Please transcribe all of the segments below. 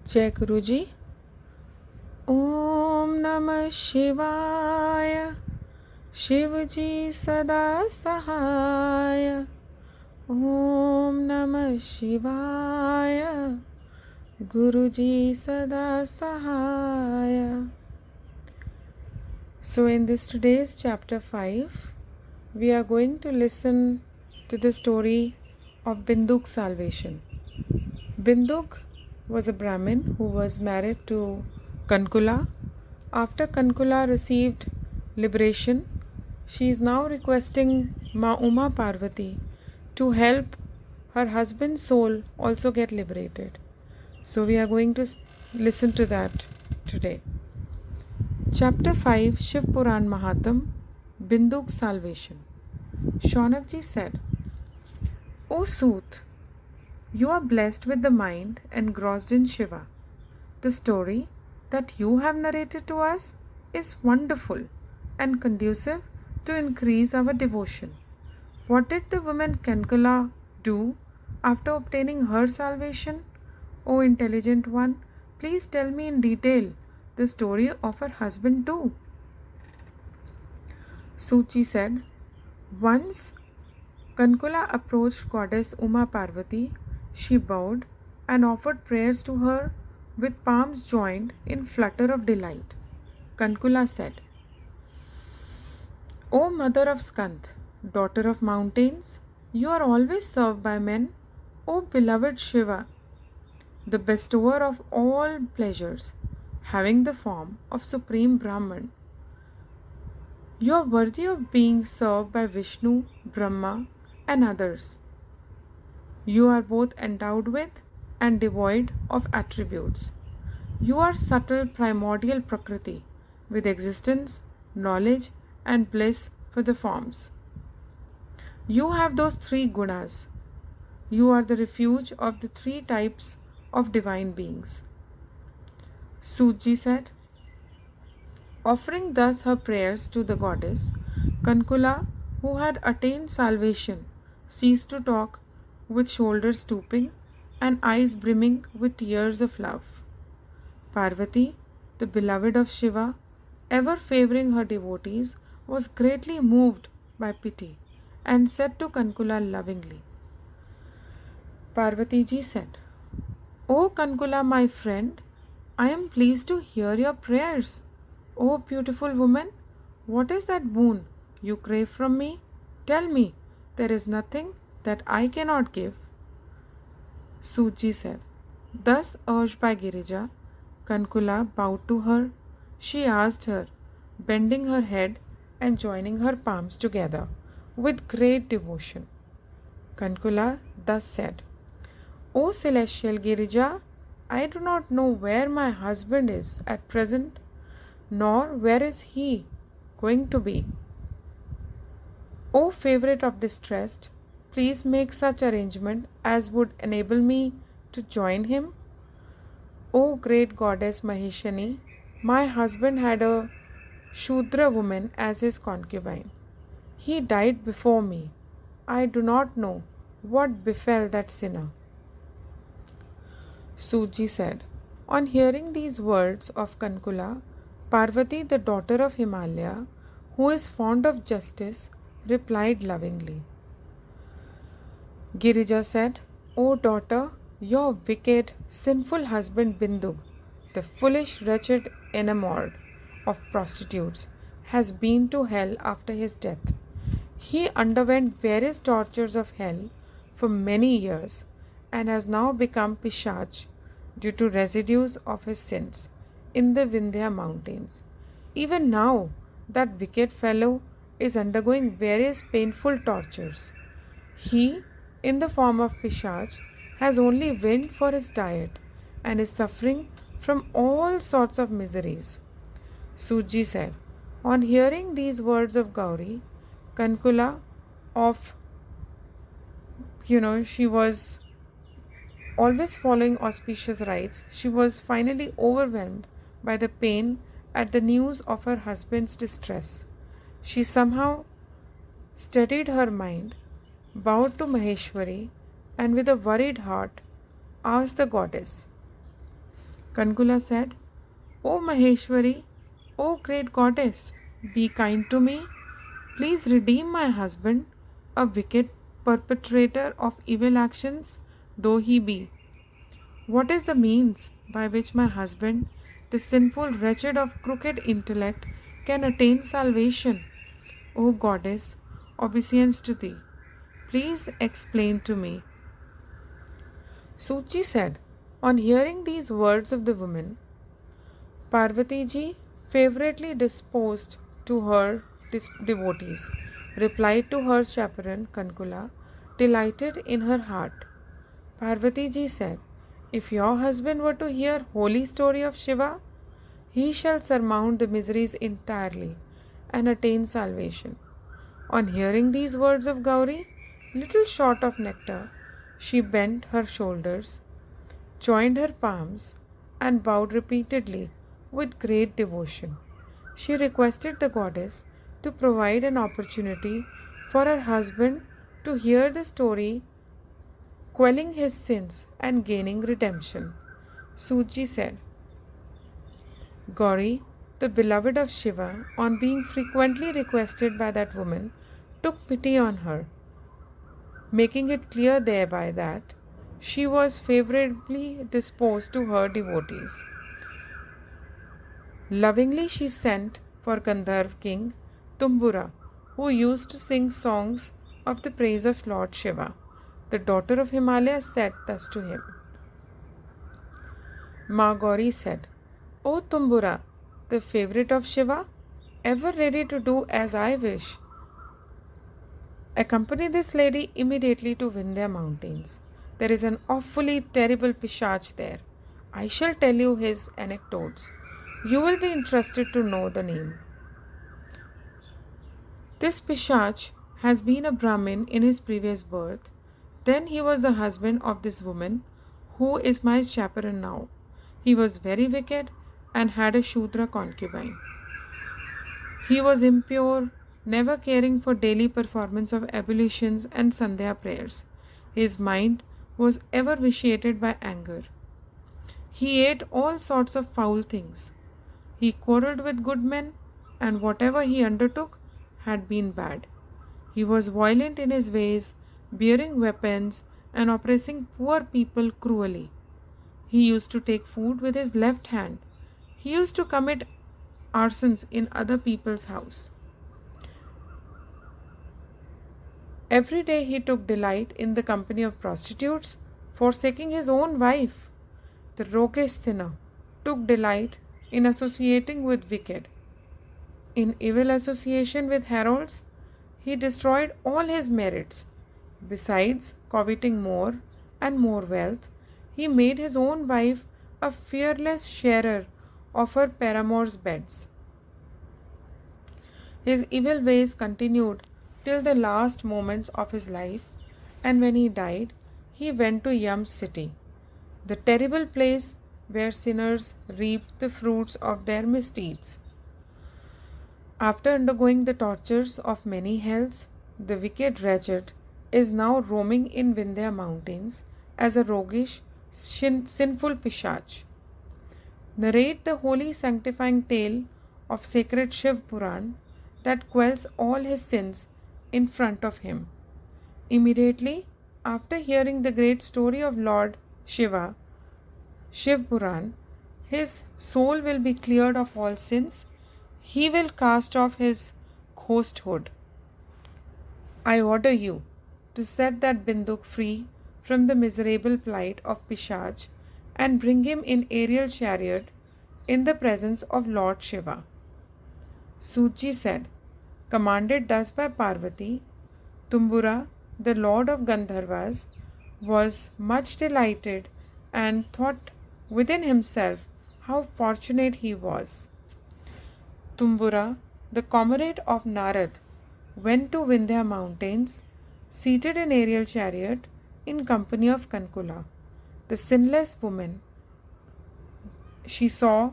जय गुरु जी। ओम नमः शिवाय। शिव जी सदा सहाय। ओम नमः शिवाय। गुरु जी सदा सहाय. So in this today's chapter 5, we are going to listen to the story of Bindug's salvation. Bindug was a Brahmin who was married to Cancula. After Cancula received liberation, she is now requesting Ma Parvati to help her husband's soul also get liberated. So we are going to listen to that today. Chapter 5, Shiv Puran Mahatma, Bindug's salvation. Shaunakji said, O Sooth, you are blessed with the mind engrossed in Shiva. The story that you have narrated to us is wonderful and conducive to increase our devotion. What did the woman Cancula do after obtaining her salvation? O intelligent one, please tell me in detail the story of her husband too. Suchi said, once Cancula approached goddess Uma Parvati. She bowed and offered prayers to her with palms joined in flutter of delight. Cancula said, O mother of Skand, daughter of mountains, you are always served by men. O beloved Shiva, the bestower of all pleasures, having the form of Supreme Brahman, you are worthy of being served by Vishnu, Brahma, and others. You are both endowed with and devoid of attributes. You are subtle primordial Prakriti with existence, knowledge, and bliss for the forms. You have those three gunas. You are the refuge of the three types of divine beings. Suji said, offering thus her prayers to the goddess, Cancula, who had attained salvation, ceased to talk with shoulders stooping and eyes brimming with tears of love. Parvati, the beloved of Shiva, ever favoring her devotees, was greatly moved by pity and said to Cancula lovingly. Parvati ji said, O Cancula, my friend, I am pleased to hear your prayers. O beautiful woman, what is that boon you crave from me? Tell me, there is nothing that I cannot give. Suji said, thus urged by Girija, Cancula bowed to her. She asked her, bending her head and joining her palms together with great devotion. Cancula thus said, O celestial Girija, I do not know where my husband is at present, nor where is he going to be. O favorite of distressed, please make such arrangement as would enable me to join him. O great goddess Maheshani, my husband had a Shudra woman as his concubine. He died before me. I do not know what befell that sinner. Suji said, on hearing these words of Cancula, Parvati, the daughter of Himalaya, who is fond of justice, replied lovingly. Girija said, O daughter, your wicked, sinful husband Bindug, the foolish, wretched, enamored of prostitutes, has been to hell after his death. He underwent various tortures of hell for many years and has now become Pishach due to residues of his sins in the Vindhya mountains. Even now, that wicked fellow is undergoing various painful tortures. He, in the form of Pishach, has only wind for his diet and is suffering from all sorts of miseries. Suji said, on hearing these words of Gauri, Cancula she was always following auspicious rites, she was finally overwhelmed by the pain at the news of her husband's distress. She somehow steadied her mind, bowed to Maheshwari, and with a worried heart asked the goddess, Kankula said, O Maheshwari, O great goddess, be kind to me. Please redeem my husband, a wicked perpetrator of evil actions, though he be. What is the means by which my husband, the sinful wretched of crooked intellect, can attain salvation? O goddess, obeisance to thee, please explain to me. Suchi said, on hearing these words of the woman, Parvati ji, favourably disposed to her devotees, replied to her chaperon Kankula, delighted in her heart. Parvati ji said, if your husband were to hear holy story of Shiva, he shall surmount the miseries entirely and attain salvation. On hearing these words of Gauri, little short of nectar, she bent her shoulders, joined her palms, and bowed repeatedly with great devotion. She requested the goddess to provide an opportunity for her husband to hear the story, quelling his sins and gaining redemption. Suji said, Gauri, the beloved of Shiva, on being frequently requested by that woman, took pity on her, making it clear thereby that she was favorably disposed to her devotees. Lovingly she sent for Gandharv king Tumbura, who used to sing songs of the praise of Lord Shiva. The daughter of Himalaya said thus to him. Ma Gauri said, O Tumbura, the favourite of Shiva, ever ready to do as I wish, accompany this lady immediately to Vindhya mountains. There is an awfully terrible Pishach there. I shall tell you his anecdotes. You will be interested to know the name. This Pishach has been a Brahmin in his previous birth. Then he was the husband of this woman, who is my chaperon now. He was very wicked and had a Shudra concubine. He was impure, never caring for daily performance of ablutions and Sandhya prayers. His mind was ever vitiated by anger. He ate all sorts of foul things. He quarrelled with good men, and whatever he undertook had been bad. He was violent in his ways, bearing weapons and oppressing poor people cruelly. He used to take food with his left hand. He used to commit arsons in other people's house. Every day he took delight in the company of prostitutes, forsaking his own wife. The roguish sinner took delight in associating with wicked. In evil association with heralds, he destroyed all his merits. Besides coveting more and more wealth, he made his own wife a fearless sharer of her paramour's beds. His evil ways continued till the last moments of his life, and when he died, he went to Yam's city, the terrible place where sinners reap the fruits of their misdeeds. After undergoing the tortures of many hells, the wicked wretched is now roaming in Vindhya mountains as a roguish, sinful Pishach. Narrate the holy sanctifying tale of sacred Shiv Puran that quells all his sins in front of him. Immediately after hearing the great story of Lord Shiva, Shiv Puran, his soul will be cleared of all sins. He will cast off his ghosthood. I order you to set that Bindug free from the miserable plight of Pishach and bring him in aerial chariot in the presence of Lord Shiva. Suji said, commanded thus by Parvati, Tumbura, the lord of Gandharvas, was much delighted and thought within himself how fortunate he was. Tumbura, the comrade of Narad, went to Vindhya mountains, seated in aerial chariot in company of Cancula, the sinless woman. She saw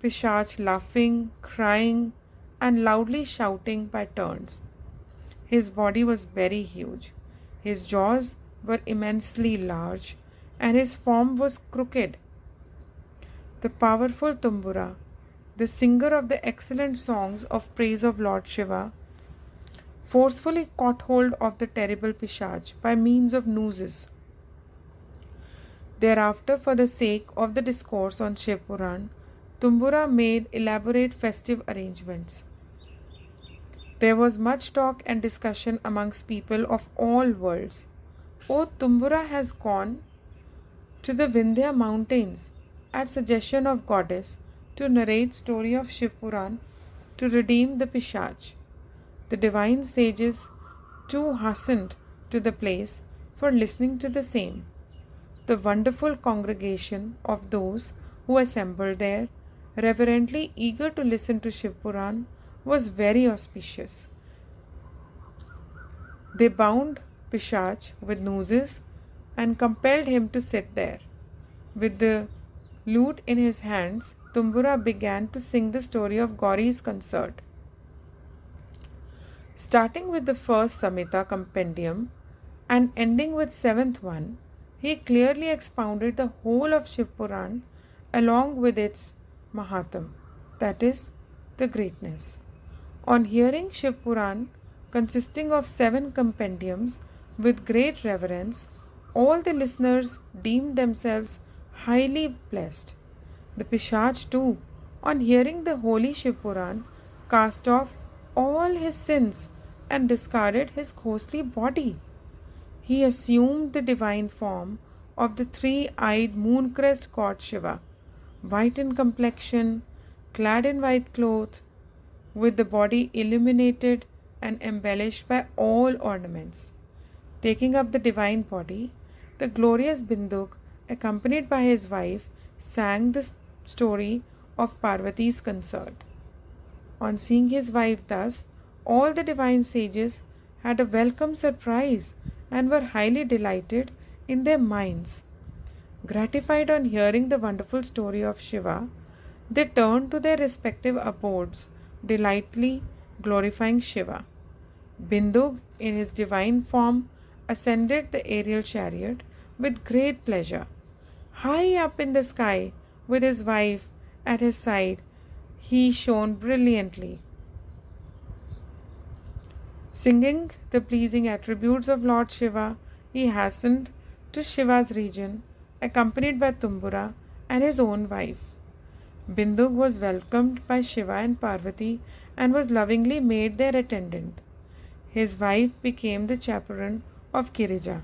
Pishach laughing, crying, and loudly shouting by turns. His body was very huge. His jaws were immensely large, and his form was crooked. The powerful Tumbura, the singer of the excellent songs of praise of Lord Shiva, forcefully caught hold of the terrible Pishach by means of nooses. Thereafter, for the sake of the discourse on Shiv Puran, Tumbura made elaborate festive arrangements. There was much talk and discussion amongst people of all worlds. O Tumbura has gone to the Vindhya mountains at suggestion of goddess to narrate story of Shiv Puran to redeem the Pishach. The divine sages too hastened to the place for listening to the same. The wonderful congregation of those who assembled there, reverently eager to listen to Shiv Puran, was very auspicious. They bound Pishach with nooses and compelled him to sit there. With the lute in his hands, Tumbura began to sing the story of Gauri's concert. Starting with the first Samhita compendium and ending with seventh one, he clearly expounded the whole of Shiv Puran along with its mahatma, that is, the greatness. On hearing Shiv Puran, consisting of 7 compendiums, with great reverence, all the listeners deemed themselves highly blessed. The Pishach too, on hearing the holy Shiv Puran, cast off all his sins and discarded his ghostly body. He assumed the divine form of the three-eyed moon-crest god Shiva, white in complexion, clad in white cloth, with the body illuminated and embellished by all ornaments. Taking up the divine body, the glorious Bindug, accompanied by his wife, sang the story of Parvati's concert. On seeing his wife thus, all the divine sages had a welcome surprise and were highly delighted in their minds. Gratified on hearing the wonderful story of Shiva, they turned to their respective abodes, delightfully glorifying Shiva. Bindug, in his divine form, ascended the aerial chariot with great pleasure. High up in the sky, with his wife at his side, he shone brilliantly. Singing the pleasing attributes of Lord Shiva, he hastened to Shiva's region, accompanied by Tumbura and his own wife. Bindug was welcomed by Shiva and Parvati and was lovingly made their attendant. His wife became the chaperon of Girija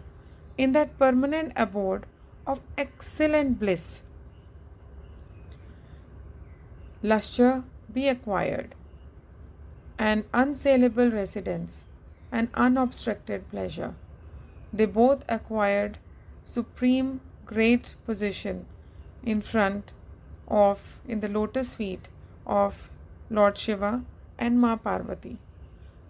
in that permanent abode of excellent bliss. Lustre be acquired, an unsaleable residence, and unobstructed pleasure. They both acquired supreme great position in the lotus feet of Lord Shiva and Ma Parvati.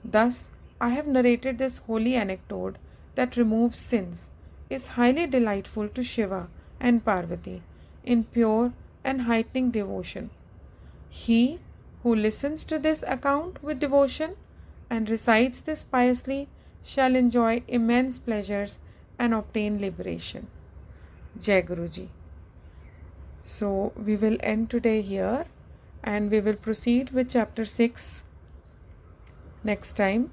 Thus, I have narrated this holy anecdote that removes sins, is highly delightful to Shiva and Parvati in pure and heightening devotion. He who listens to this account with devotion and recites this piously shall enjoy immense pleasures and obtain liberation. Jai Guruji. So we will end today here and we will proceed with chapter 6 next time,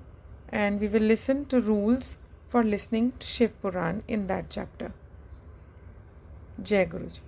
and we will listen to rules for listening to Shiv Puran in that chapter. Jai Guruji.